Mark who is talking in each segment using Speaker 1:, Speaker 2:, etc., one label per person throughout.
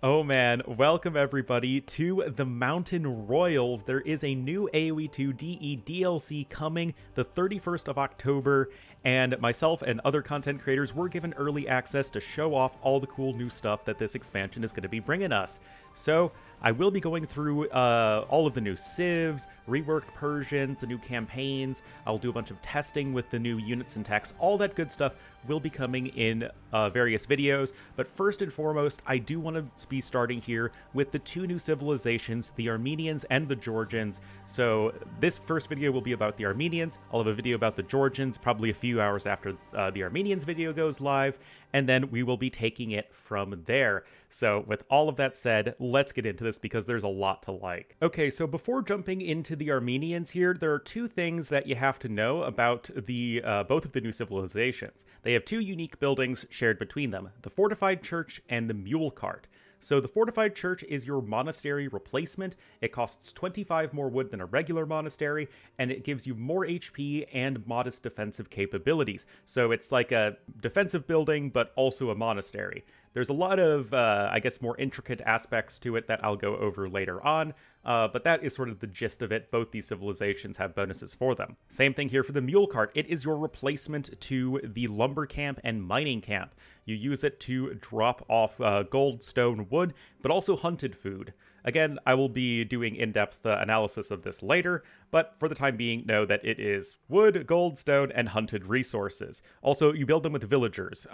Speaker 1: Oh man, welcome everybody to the Mountain Royals. There is a new AoE2 DE DLC coming the 31st of October, and myself and other content creators were given early access to show off all the cool new stuff that this expansion is going to be bringing us. So, I will be going through all of the new civs, reworked Persians, the new campaigns. I'll do a bunch of testing with the new units and techs. All that good stuff will be coming in various videos. But first and foremost, I do want to be starting here with the two new civilizations, the Armenians and the Georgians. So this first video will be about the Armenians. I'll have a video about the Georgians probably a few hours after the Armenians video goes live, and then we will be taking it from there. So with all of that said, let's get into this because there's a lot to like. Okay, so before jumping into the Armenians here, there are two things that you have to know about the both of the new civilizations. They have two unique buildings shared between them, the fortified church and the mule cart. So the fortified church is your monastery replacement. It costs 25 more wood than a regular monastery, and it gives you more HP and modest defensive capabilities. So it's like a defensive building, but also a monastery. There's a lot of, I guess, more intricate aspects to it that I'll go over later on, but that is sort of the gist of it. Both these civilizations have bonuses for them. Same thing here for the mule cart. It is your replacement to the lumber camp and mining camp. You use it to drop off gold, stone, wood, but also hunted food. Again, I will be doing in-depth analysis of this later, but for the time being, know that it is wood, gold, stone, and hunted resources. Also, you build them with villagers.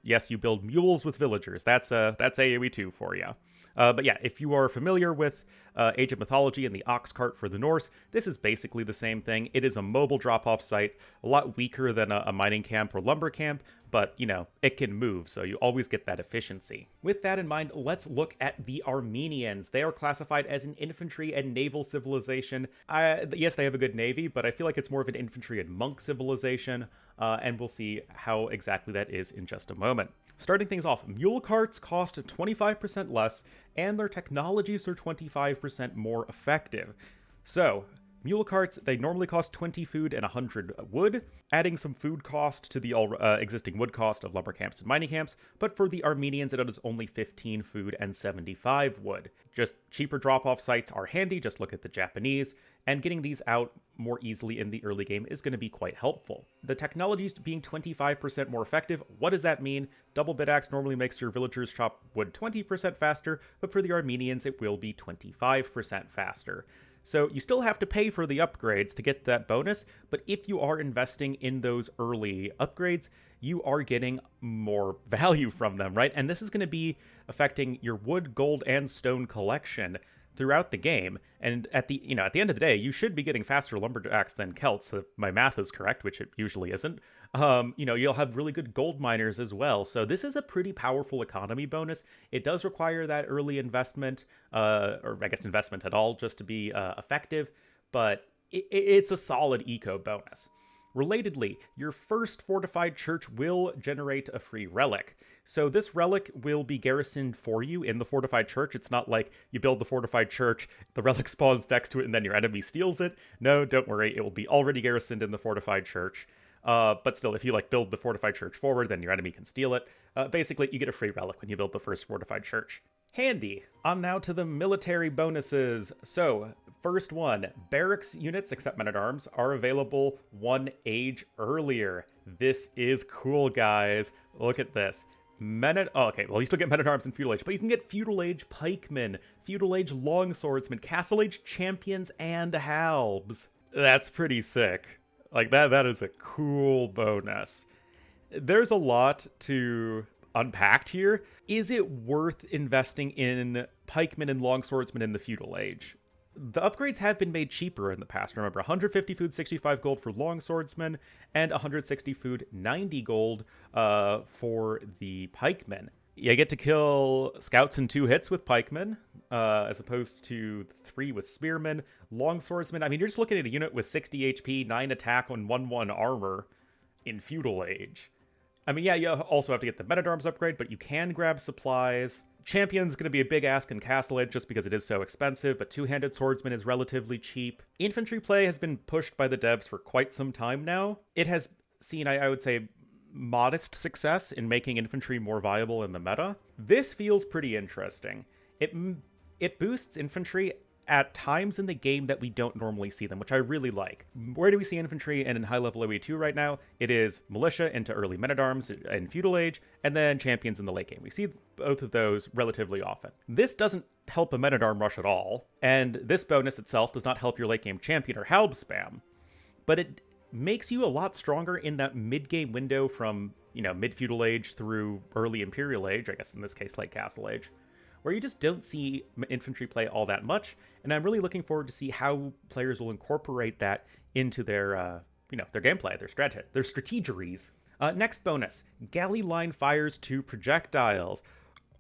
Speaker 1: Yes, you build mules with villagers. That's AoE2 for you. But yeah, if you are familiar with Age of Mythology and the ox cart for the Norse, this is basically the same thing. It is a mobile drop-off site, a lot weaker than a mining camp or lumber camp, but, you know, it can move, so you always get that efficiency. With that in mind, let's look at the Armenians. They are classified as an infantry and naval civilization. Yes, they have a good navy, but I feel like it's more of an infantry and monk civilization, and we'll see how exactly that is in just a moment. Starting things off, mule carts cost 25% less, and their technologies are 25% more effective. So, mule carts, they normally cost 20 food and 100 wood, adding some food cost to the existing wood cost of lumber camps and mining camps, but for the Armenians it is only 15 food and 75 wood. Just cheaper drop-off sites are handy, just look at the Japanese, and getting these out more easily in the early game is going to be quite helpful. The technologies being 25% more effective, what does that mean? Double bit axe normally makes your villagers chop wood 20% faster, but for the Armenians it will be 25% faster. So you still have to pay for the upgrades to get that bonus, but if you are investing in those early upgrades, you are getting more value from them, right? And this is going to be affecting your wood, gold, and stone collection throughout the game. And at the end of the day, you should be getting faster lumberjacks than Celts, if my math is correct, which it usually isn't. You'll have really good gold miners as well. So this is a pretty powerful economy bonus. It does require that early investment, or I guess investment at all, just to be effective, but it's a solid eco bonus. Relatedly, your first fortified church will generate a free relic. So this relic will be garrisoned for you in the fortified church. It's not like you build the fortified church, the relic spawns next to it, and then your enemy steals it. No, don't worry, it will be already garrisoned in the fortified church. But still, if you build the fortified church forward, then your enemy can steal it. Basically, you get a free relic when you build the first fortified church. Handy. On now to the military bonuses. So, first one, barracks units, except men-at-arms, are available one age earlier. This is cool, guys. Look at this. You still get men-at-arms in feudal age, but you can get feudal age pikemen, feudal age longswordsmen, castle age champions, and halbs. That's pretty sick. That is a cool bonus. There's a lot to unpacked here. Is it worth investing in pikemen and longswordsmen in the feudal age? The upgrades have been made cheaper in the past. Remember, 150 food, 65 gold for longswordsmen, and 160 food, 90 gold for the pikemen. You get to kill scouts in 2 hits with pikemen, as opposed to 3 with spearmen. Longswordsmen, I mean, you're just looking at a unit with 60 HP, 9 attack, and 1/1 armor in feudal age. I mean, yeah, you also have to get the men-at-arms upgrade, but you can grab supplies. Champion's going to be a big ask in Castle Age just because it is so expensive, but two-handed swordsman is relatively cheap. Infantry play has been pushed by the devs for quite some time now. It has seen, I would say, modest success in making infantry more viable in the meta. This feels pretty interesting. It boosts infantry at times in the game that we don't normally see them, which I really like. Where do we see infantry in high-level AoE2 right now? It is militia into early men-at-arms in Feudal Age, and then champions in the late game. We see both of those relatively often. This doesn't help a men-at-arm rush at all, and this bonus itself does not help your late-game champion or halb spam, but it makes you a lot stronger in that mid-game window from, mid-Feudal Age through early Imperial Age, I guess in this case late Castle Age, where you just don't see infantry play all that much, and I'm really looking forward to see how players will incorporate that into their, their gameplay, their strategeries. Next bonus, galley line fires 2 projectiles.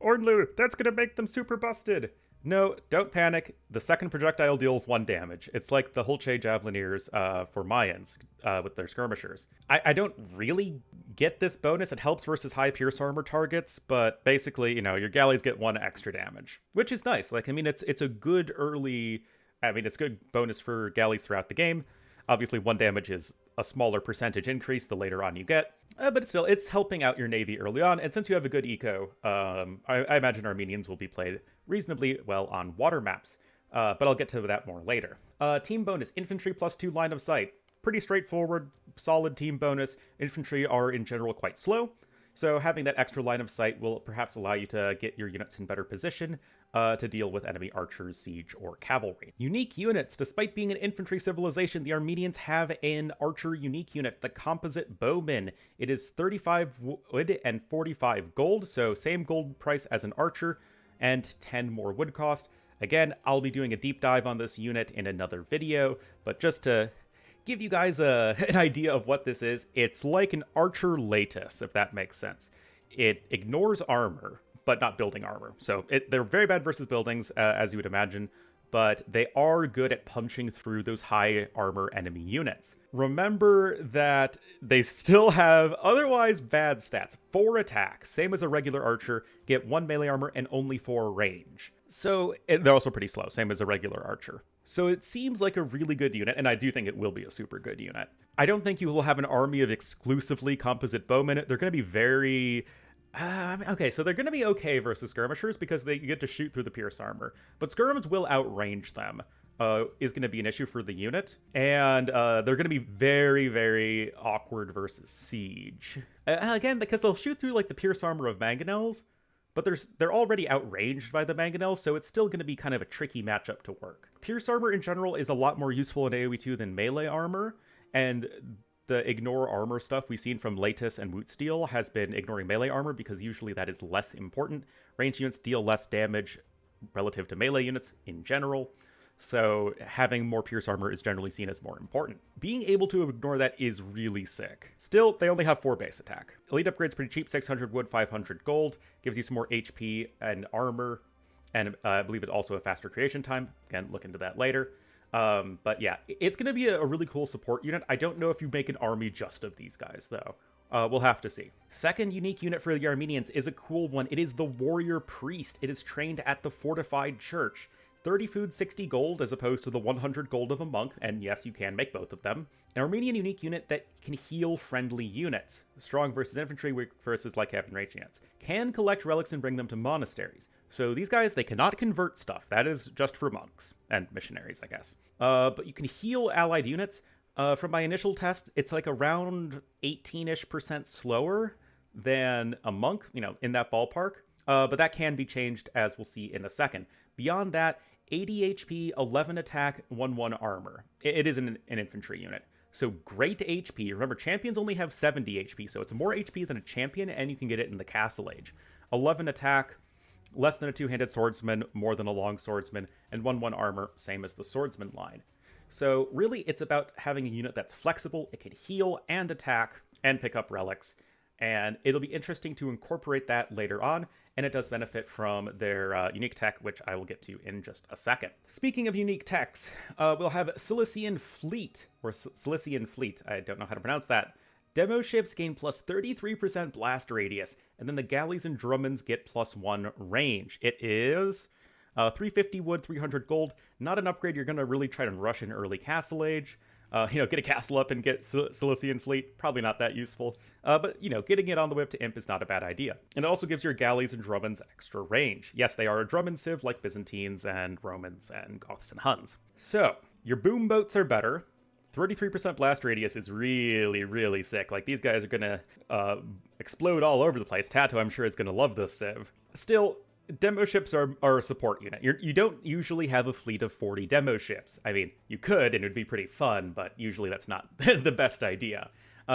Speaker 1: Ornlu, that's gonna make them super busted! No, don't panic. The second projectile deals 1 damage. It's like the Hulche Javelineers for Mayans with their skirmishers. I don't really get this bonus. It helps versus high pierce armor targets, but basically, your galleys get 1 extra damage, which is nice. It's a good early... it's good bonus for galleys throughout the game. Obviously, 1 damage is a smaller percentage increase the later on you get. But still, it's helping out your navy early on, and since you have a good eco, I imagine Armenians will be played reasonably well on water maps. But I'll get to that more later. Team bonus, infantry plus 2 line of sight. Pretty straightforward, solid team bonus. Infantry are in general quite slow, so having that extra line of sight will perhaps allow you to get your units in better position to deal with enemy archers, siege, or cavalry. Unique units. Despite being an infantry civilization, the Armenians have an archer unique unit, the Composite Bowman. It is 35 wood and 45 gold, so same gold price as an archer, and 10 more wood cost. Again, I'll be doing a deep dive on this unit in another video, but just to give you guys an idea of what this is, it's like an archer Latus, if that makes sense. It ignores armor, but not building armor. So they're very bad versus buildings, as you would imagine, but they are good at punching through those high armor enemy units. Remember that they still have otherwise bad stats. 4 attack, same as a regular archer, get 1 melee armor and only 4 range. So they're also pretty slow, same as a regular archer. So it seems like a really good unit, and I do think it will be a super good unit. I don't think you will have an army of exclusively composite bowmen. They're going to be very... okay, so they're going to be okay versus skirmishers because they get to shoot through the pierce armor, but skirms will outrange them, is going to be an issue for the unit, and they're going to be very, very awkward versus siege. Again, because they'll shoot through like the pierce armor of mangonels, but they're already outranged by the mangonels, so it's still going to be kind of a tricky matchup to work. Pierce armor in general is a lot more useful in AoE2 than melee armor, and the ignore armor stuff we've seen from Latus and Woot Steel has been ignoring melee armor because usually that is less important. Ranged units deal less damage relative to melee units in general, so having more pierce armor is generally seen as more important. Being able to ignore that is really sick. Still, they only have 4 base attack. Elite upgrade's pretty cheap, 600 wood, 500 gold, gives you some more HP and armor, and I believe it's also a faster creation time. Again, look into that later. But yeah, it's going to be a really cool support unit. I don't know if you make an army just of these guys, though. We'll have to see. Second unique unit for the Armenians is a cool one. It is the Warrior Priest. It is trained at the Fortified Church. 30 food, 60 gold, as opposed to the 100 gold of a monk, and yes, you can make both of them. An Armenian unique unit that can heal friendly units. Strong versus infantry, weak versus light cavalry ranged units. Can collect relics and bring them to monasteries. So these guys, they cannot convert stuff. That is just for monks and missionaries, I guess. But you can heal allied units. From my initial test, it's like around 18-ish% slower than a monk, in that ballpark. But that can be changed, as we'll see in a second. Beyond that, 80 HP, 11 attack, 1-1 armor. It is an infantry unit. So great HP. Remember, champions only have 70 HP, so it's more HP than a champion, and you can get it in the Castle Age. 11 attack, less than a two-handed swordsman, more than a long swordsman, and 1-1 armor, same as the swordsman line. So really, it's about having a unit that's flexible, it can heal and attack, and pick up relics, and it'll be interesting to incorporate that later on, and it does benefit from their unique tech, which I will get to in just a second. Speaking of unique techs, we'll have Cian Fleet, or Cian Fleet, I don't know how to pronounce that. Demo ships gain plus 33% blast radius, and then the galleys and drummonds get +1 range. It is 350 wood, 300 gold. Not an upgrade you're going to really try to rush in early Castle Age, Get a castle up and get Cian Fleet, probably not that useful. But, getting it on the whip to imp is not a bad idea. And it also gives your galleys and Drummons extra range. Yes, they are a Drummond civ like Byzantines and Romans and Goths and Huns. So, your boom boats are better. 33% blast radius is really, really sick. Like, these guys are gonna explode all over the place. Tato, I'm sure, is gonna love this civ. Still, demo ships are a support unit. You don't usually have a fleet of 40 demo ships. I mean, you could, and it would be pretty fun, but usually that's not the best idea.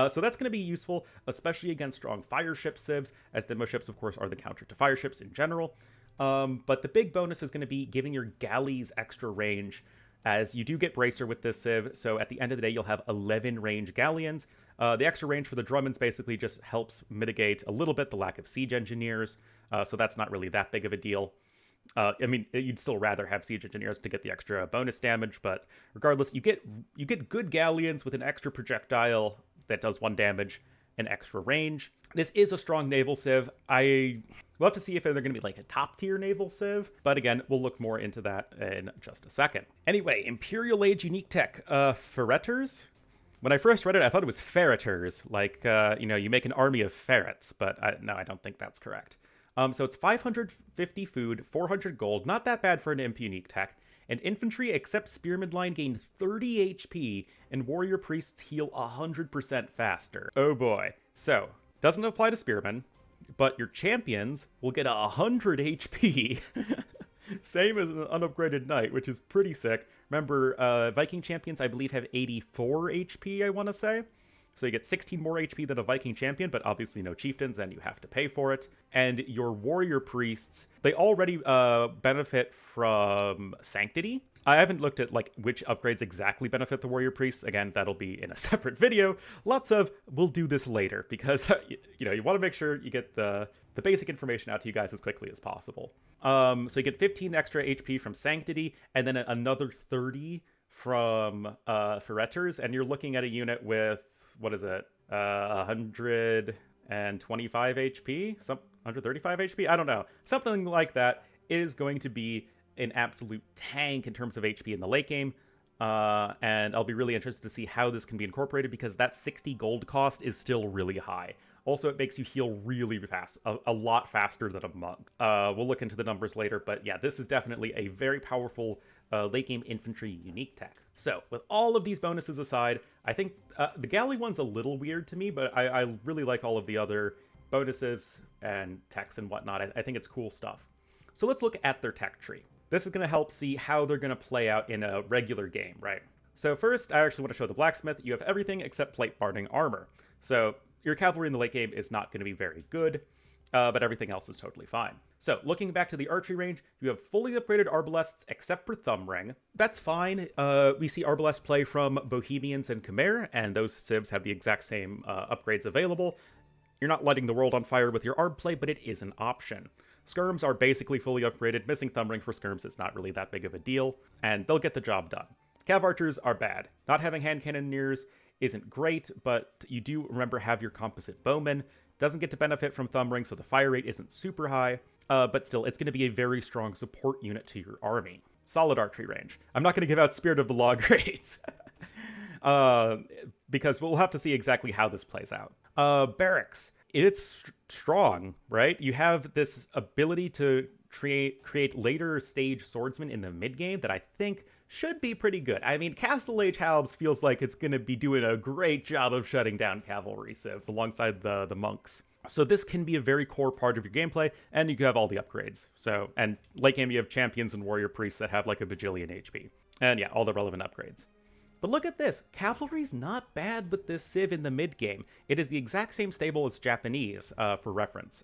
Speaker 1: So that's going to be useful, especially against strong fire ship civs, as demo ships, of course, are the counter to fire ships in general. But the big bonus is going to be giving your galleys extra range, as you do get Bracer with this civ, so at the end of the day, you'll have 11 range galleons. The extra range for the Drummonds basically just helps mitigate a little bit the lack of siege engineers, so that's not really that big of a deal. I mean, you'd still rather have siege engineers to get the extra bonus damage, but regardless, you get good galleons with an extra projectile that does 1 damage and extra range. This is a strong naval civ. I will have to see if they're going to be like a top tier naval civ, but again, we'll look more into that in just a second. Anyway, Imperial Age unique tech, ferreters. When I first read it, I thought it was ferreters, like, you make an army of ferrets, but no, I don't think that's correct. So it's 550 food, 400 gold, not that bad for an imp unique tech, and infantry except spearman line gain 30 HP, and warrior priests heal 100% faster. Oh boy. So, doesn't apply to spearmen, but your champions will get 100 HP. Same as an unupgraded knight, which is pretty sick. Remember, Viking champions, I believe, have 84 HP, I want to say. So you get 16 more HP than a Viking champion, but obviously no chieftains, and you have to pay for it. And your warrior priests, they already benefit from Sanctity. I haven't looked at which upgrades exactly benefit the warrior priests. Again, that'll be in a separate video. We'll do this later, because you want to make sure you get the basic information out to you guys as quickly as possible. So you get 15 extra HP from Sanctity, and then another 30 from Ferreters, and you're looking at a unit with, what is it, 125 HP? 135 HP? I don't know. Something like that. It is going to be an absolute tank in terms of HP in the late game. And I'll be really interested to see how this can be incorporated, because that 60 gold cost is still really high. Also, it makes you heal really fast, a lot faster than a monk. We'll look into the numbers later, but yeah, this is definitely a very powerful late game infantry unique tech. So, with all of these bonuses aside, I think the galley one's a little weird to me, but I really like all of the other bonuses and techs and whatnot. I think it's cool stuff. So let's look at their tech tree. This is going to help see how they're going to play out in a regular game, right? So first, I actually want to show the blacksmith. You have everything except plate barding armor. So your cavalry in the late game is not going to be very good, but everything else is totally fine. So looking back to the archery range, you have fully upgraded arbalests except for thumb ring. That's fine. We see arbalest play from Bohemians and Khmer, and those civs have the exact same upgrades available. You're not lighting the world on fire with your arb play, but it is an option. Skirms are basically fully upgraded. Missing thumb ring for skirms is not really that big of a deal, and they'll get the job done. Cav archers are bad. Not having hand cannoneers isn't great, but you do, remember, have your composite bowman. Doesn't get to benefit from thumb ring, so the fire rate isn't super high, but still, it's going to be a very strong support unit to your army. Solid archery range. I'm not going to give out Spirit of the Law grades, because we'll have to see exactly how this plays out. Barracks. It's strong, right? You have this ability to create later stage swordsmen in the mid-game that I think should be pretty good. I mean, Castle Age Halbs feels like it's going to be doing a great job of shutting down cavalry civs alongside the monks. So this can be a very core part of your gameplay, and you can have all the upgrades. So, and late game you have champions and warrior priests that have like a bajillion HP. And yeah, all the relevant upgrades. But look at this. Cavalry's not bad with this civ in the mid-game. It is the exact same stable as Japanese, for reference,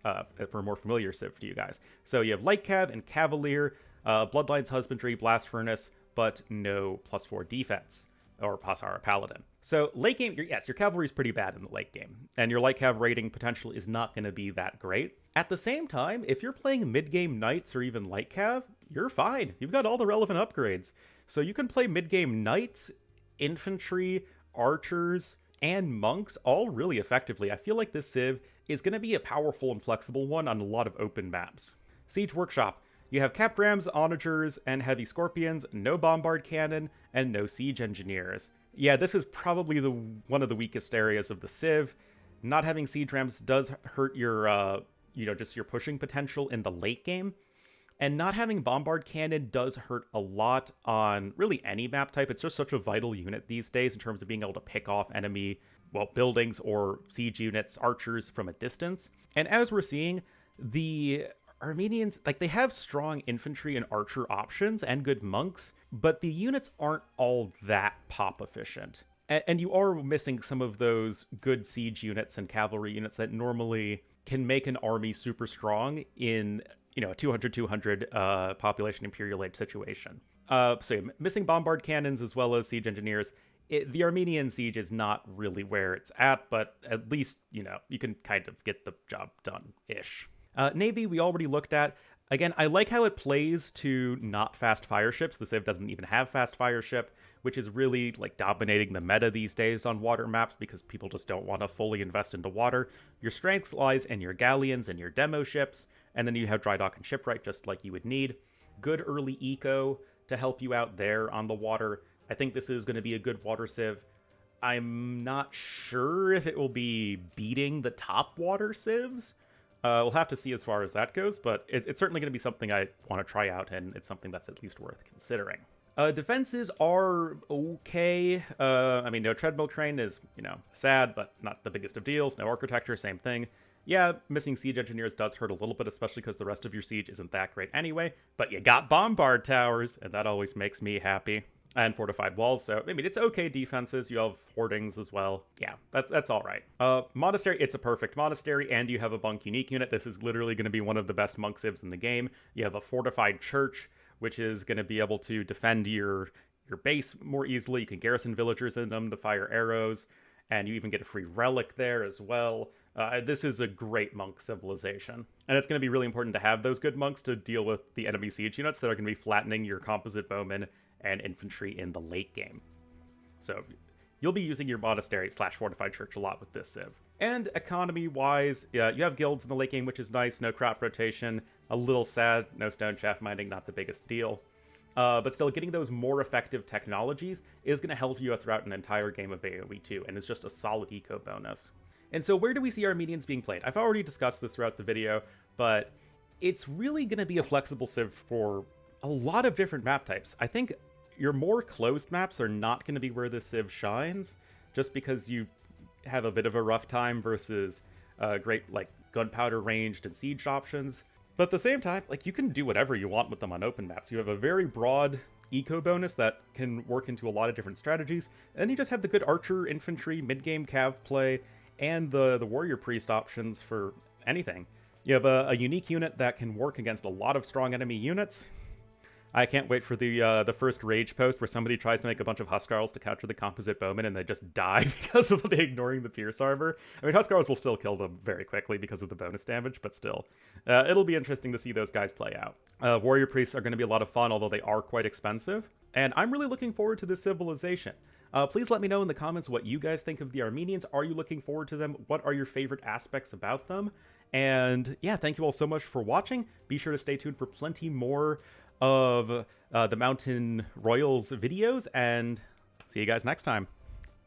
Speaker 1: for a more familiar civ to you guys. So you have Light Cav and Cavalier, Bloodlines Husbandry, Blast Furnace, but no +4 defense, or Pasara Paladin. So late game, yes, your cavalry's pretty bad in the late game, and your Light Cav rating potential is not going to be that great. At the same time, if you're playing mid-game Knights or even Light Cav, you're fine. You've got all the relevant upgrades. So you can play mid-game Knights, infantry, archers, and monks all really effectively. I feel like this civ is going to be a powerful and flexible one on a lot of open maps. Siege Workshop. You have capped rams, onagers, and heavy scorpions, no bombard cannon, and no siege engineers. Yeah, this is probably one of the weakest areas of the Civ. Not having siege ramps does hurt your, just your pushing potential in the late game. And not having Bombard Cannon does hurt a lot on really any map type. It's just such a vital unit these days in terms of being able to pick off enemy, buildings or siege units, archers from a distance. And as we're seeing, the Armenians, they have strong infantry and archer options and good monks, but the units aren't all that pop efficient. And you are missing some of those good siege units and cavalry units that normally can make an army super strong in, a 200-200 population Imperial Age situation. So missing bombard cannons as well as siege engineers. The Armenian siege is not really where it's at, but at least, you can kind of get the job done-ish. Navy, we already looked at. Again, I like how it plays to not fast fire ships. The Civ doesn't even have fast fire ship, which is really dominating the meta these days on water maps because people just don't want to fully invest into water. Your strength lies in your galleons and your demo ships, and then you have dry dock and shipwright just like you would need. Good early eco to help you out there on the water. I think this is going to be a good water Civ. I'm not sure if it will be beating the top water Civs. We'll have to see as far as that goes, but it's certainly going to be something I want to try out, and it's something that's at least worth considering. Defenses are okay. No treadmill crane is, sad, but not the biggest of deals. No architecture, same thing. Yeah, missing siege engineers does hurt a little bit, especially because the rest of your siege isn't that great anyway, but you got bombard towers, and that always makes me happy. And fortified walls, so it's okay defenses. You have hoardings as well. Yeah, that's all right. Monastery, it's a perfect monastery, and you have a monk unique unit. This is literally going to be one of the best monk civs in the game. You have a fortified church, which is going to be able to defend your base more easily. You can garrison villagers in them to fire arrows, and you even get a free relic there as well. This is a great monk civilization, and it's going to be really important to have those good monks to deal with the enemy siege units that are going to be flattening your composite bowmen and infantry in the late game. So you'll be using your monastery / fortified church a lot with this Civ. And economy-wise, you have guilds in the late game, which is nice. No crop rotation. A little sad. No stone shaft mining, not the biggest deal. But still, getting those more effective technologies is going to help you throughout an entire game of AoE2, and it's just a solid eco bonus. And so where do we see Armenians being played? I've already discussed this throughout the video, but it's really going to be a flexible Civ for a lot of different map types. I think your more closed maps are not going to be where the Civ shines, just because you have a bit of a rough time versus great gunpowder ranged and siege options. But at the same time, you can do whatever you want with them on open maps. You have a very broad eco bonus that can work into a lot of different strategies, and then you just have the good archer, infantry, mid-game cav play, and the warrior priest options for anything. You have a unique unit that can work against a lot of strong enemy units. I can't wait for the first rage post where somebody tries to make a bunch of Huskarls to counter the composite bowmen and they just die because of they ignoring the Pierce Arbor. Huskarls will still kill them very quickly because of the bonus damage, but still. It'll be interesting to see those guys play out. Warrior Priests are going to be a lot of fun, although they are quite expensive. And I'm really looking forward to this civilization. Please let me know in the comments what you guys think of the Armenians. Are you looking forward to them? What are your favorite aspects about them? And yeah, thank you all so much for watching. Be sure to stay tuned for plenty more of the Mountain Royals videos, and see you guys next time.